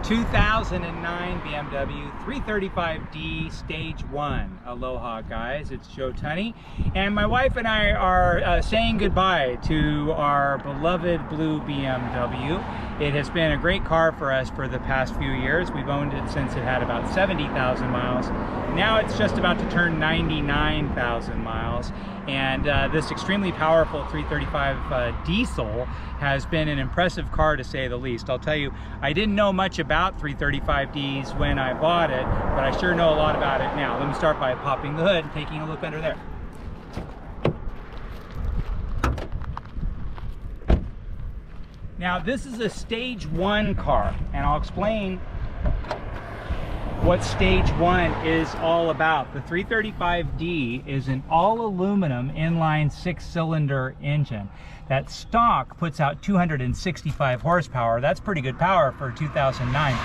2009 BMW 335D Stage 1. Aloha guys, it's Joe Tunney, and my wife and I are saying goodbye to our beloved blue BMW. It has been a great car for us for the past few years. We've owned it since it had about 70,000 miles. Now it's just about to turn 99,000 miles. And this extremely powerful 335 diesel has been an impressive car to say the least. I'll tell you, I didn't know much about 335Ds when I bought it, but I sure know a lot about it now. Let me start by popping the hood and taking a look under there. Now this is a Stage 1 car, and I'll explain what Stage 1 is all about. The 335D is an all-aluminum inline 6-cylinder engine. That stock puts out 265 horsepower. That's pretty good power for 2009,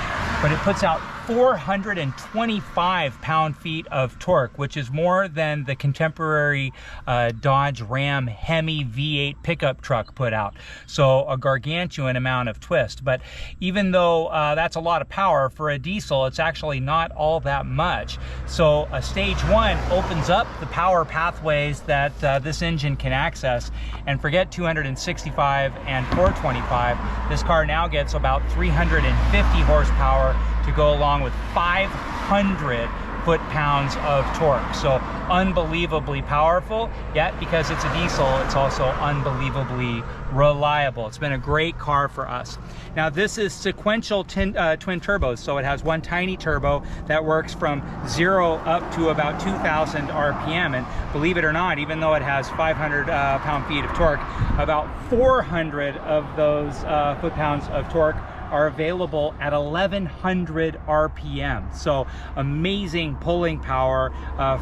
but it puts out 425 pound-feet of torque, which is more than the contemporary Dodge Ram Hemi V8 pickup truck put out. So a gargantuan amount of twist. But even though that's a lot of power for a diesel, it's actually not all that much. So a Stage 1 opens up the power pathways that this engine can access, and forget 265 and 425. This car now gets about 350 horsepower to go along with 500 foot-pounds of torque. So unbelievably powerful, yet because it's a diesel, it's also unbelievably reliable. It's been a great car for us. Now this is sequential twin turbos, so it has one tiny turbo that works from 0 up to about 2,000 RPM, and believe it or not, even though it has 500 pound-feet of torque, about 400 of those foot-pounds of torque are available at 1100 RPM. So amazing pulling power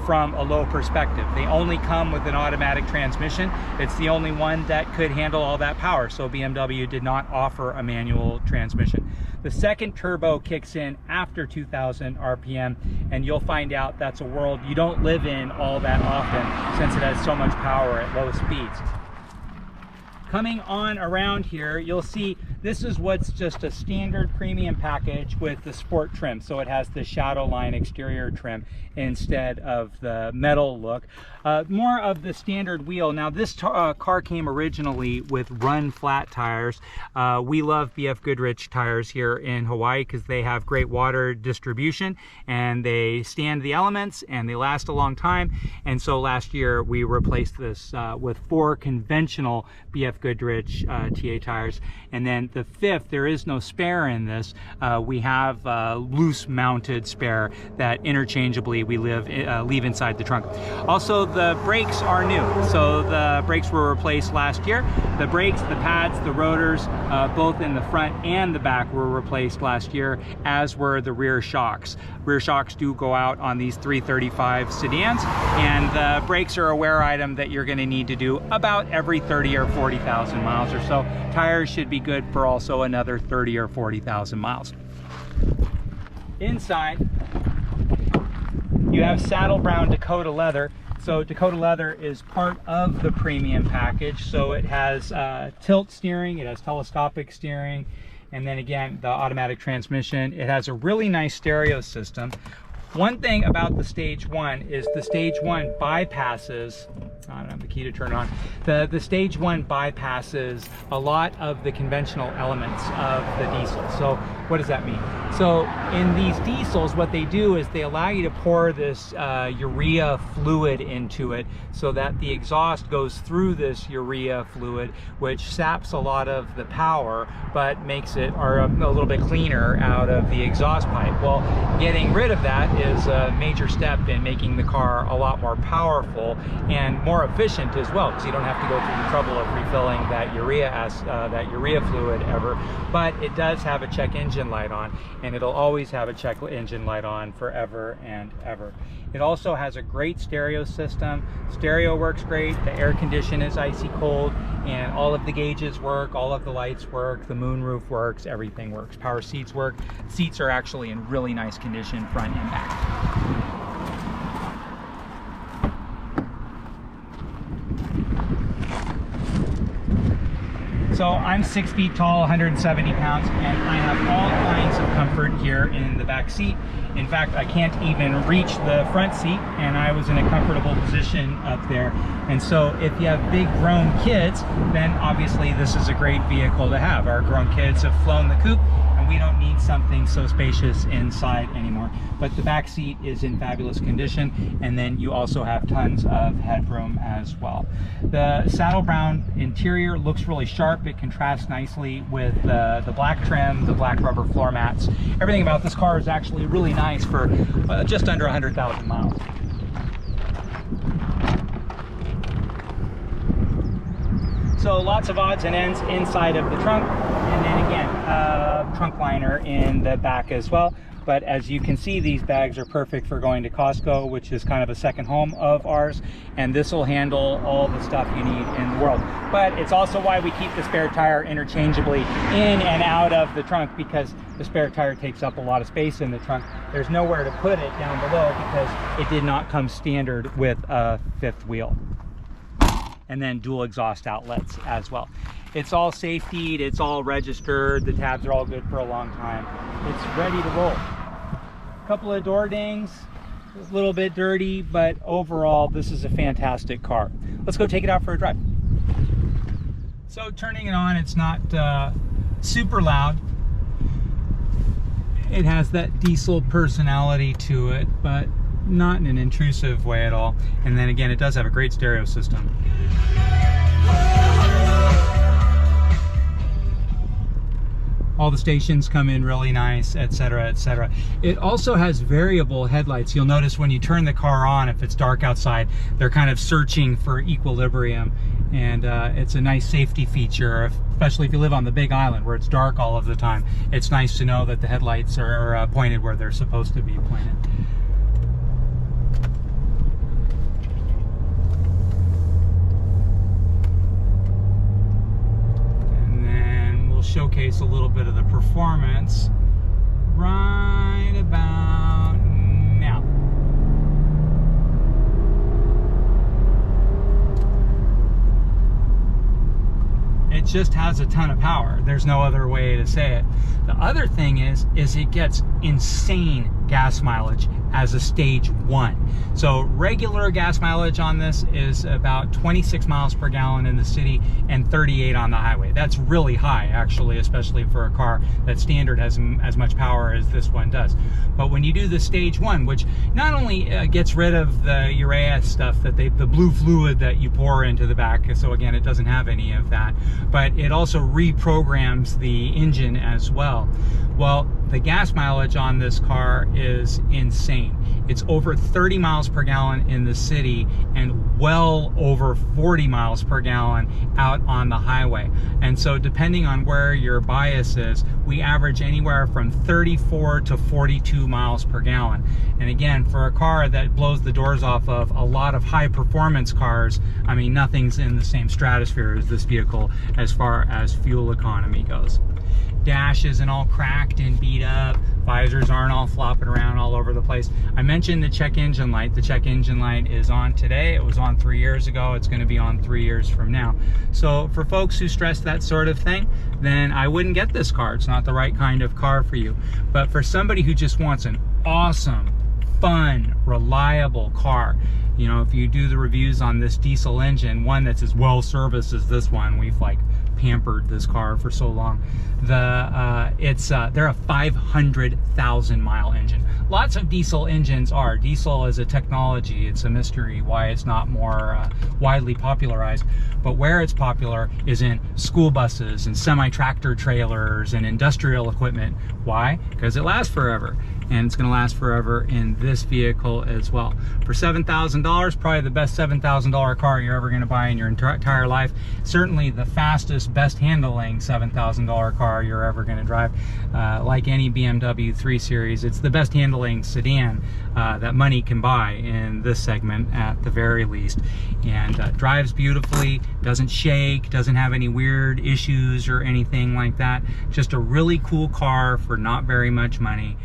from a low perspective. They only come with an automatic transmission. It's the only one that could handle all that power. So BMW did not offer a manual transmission. The second turbo kicks in after 2000 RPM, and you'll find out that's a world you don't live in all that often since it has so much power at low speeds. Coming on around here, you'll see this is what's just a standard premium package with the sport trim. So it has the shadow line exterior trim instead of the metal look. More of the standard wheel. Now this car came originally with run flat tires. We love BF Goodrich tires here in Hawaii because they have great water distribution and they stand the elements and they last a long time. And so last year we replaced this with 4 conventional BF Goodrich TA tires, and then the 5th, there is no spare in this. We have loose mounted spare that interchangeably we leave inside the trunk. Also, the brakes are new, so the brakes were replaced last year. The brakes, the pads, the rotors, both in the front and the back were replaced last year, as were the rear shocks. Rear shocks do go out on these 335 sedans, and the brakes are a wear item that you're going to need to do about every 30 or 40,000 miles or so. Tires should be good for also another 30 or 40,000 miles. Inside, you have saddle brown Dakota leather. So Dakota leather is part of the premium package. So it has tilt steering, it has telescopic steering, and then again, the automatic transmission. It has a really nice stereo system. One thing about the Stage 1 is the Stage 1 bypasses, I don't have the key to turn on, the Stage 1 bypasses a lot of the conventional elements of the diesel. So what does that mean? So in these diesels, what they do is they allow you to pour this urea fluid into it so that the exhaust goes through this urea fluid, which saps a lot of the power but makes it a little bit cleaner out of the exhaust pipe. Well, getting rid of that is a major step in making the car a lot more powerful and more efficient as well, because you don't have to go through the trouble of refilling that urea fluid ever. But it does have a check engine light on, and it'll always have a check engine light on forever and ever. It also has a great stereo system. Stereo works great, the air condition is icy cold, and all of the gauges work, all of the lights work, the moonroof works, everything works. Power seats work. Seats are actually in really nice condition front and back. So I'm 6 feet tall, 170 pounds, and I have all kinds of comfort here in the back seat. In fact, I can't even reach the front seat, and I was in a comfortable position up there. And so if you have big grown kids, then obviously this is a great vehicle to have. Our grown kids have flown the coupe, and we don't need something so spacious inside anymore. But the back seat is in fabulous condition, and then you also have tons of headroom as well. The saddle brown interior looks really sharp. It contrasts nicely with the black trim, the black rubber floor mats. Everything about this car is actually really nice for just under 100,000 miles. So lots of odds and ends inside of the trunk, and then again, trunk liner in the back as well. But as you can see, these bags are perfect for going to Costco, which is kind of a second home of ours, and this will handle all the stuff you need in the world. But it's also why we keep the spare tire interchangeably in and out of the trunk, because the spare tire takes up a lot of space in the trunk. There's nowhere to put it down below because it did not come standard with a fifth wheel. And then dual exhaust outlets as well. It's all safetied, it's all registered, the tabs are all good for a long time. It's ready to roll. Couple of door dings, a little bit dirty, but overall this is a fantastic car. Let's go take it out for a drive. So turning it on, it's not super loud. It has that diesel personality to it, but not in an intrusive way at all. And then again, it does have a great stereo system. All the stations come in really nice, etc., etc. It also has variable headlights. You'll notice when you turn the car on, if it's dark outside, they're kind of searching for equilibrium, and it's a nice safety feature, especially if you live on the Big Island where it's dark all of the time. It's nice to know that the headlights are pointed where they're supposed to be pointed. Showcase a little bit of the performance right about now. It just has a ton of power. There's no other way to say it. The other thing is it gets insane gas mileage as a stage 1. So regular gas mileage on this is about 26 miles per gallon in the city and 38 on the highway. That's really high, actually, especially for a car that standard has as much power as this one does. But when you do the stage 1, which not only gets rid of the urea stuff, that the blue fluid that you pour into the back, so again, it doesn't have any of that, but it also reprograms the engine as well. Well, the gas mileage on this car is insane. It's over 30 miles per gallon in the city and well over 40 miles per gallon out on the highway. And so depending on where your bias is, we average anywhere from 34 to 42 miles per gallon. And again, for a car that blows the doors off of a lot of high performance cars, I mean, nothing's in the same stratosphere as this vehicle as far as fuel economy goes. Dash isn't all cracked and beat up. Visors aren't all flopping around all over the place. I mentioned the check engine light. The check engine light is on today. It was on 3 years ago. It's going to be on 3 years from now. So for folks who stress that sort of thing, then I wouldn't get this car. It's not the right kind of car for you. But for somebody who just wants an awesome, fun, reliable car, you know, if you do the reviews on this diesel engine, one that's as well serviced as this one, we've like pampered this car for so long. They're a 500,000 mile engine. Lots of diesel engines are. Diesel is a technology. It's a mystery why it's not more widely popularized. But where it's popular is in school buses and semi-tractor trailers and industrial equipment. Why? Because it lasts forever. And it's going to last forever in this vehicle as well. For $7,000, probably the best $7,000 car you're ever going to buy in your entire life. Certainly the fastest, best handling $7,000 car you're ever going to drive. Like any BMW 3 Series, it's the best handling sedan that money can buy in this segment at the very least. And drives beautifully, doesn't shake, doesn't have any weird issues or anything like that. Just a really cool car for not very much money.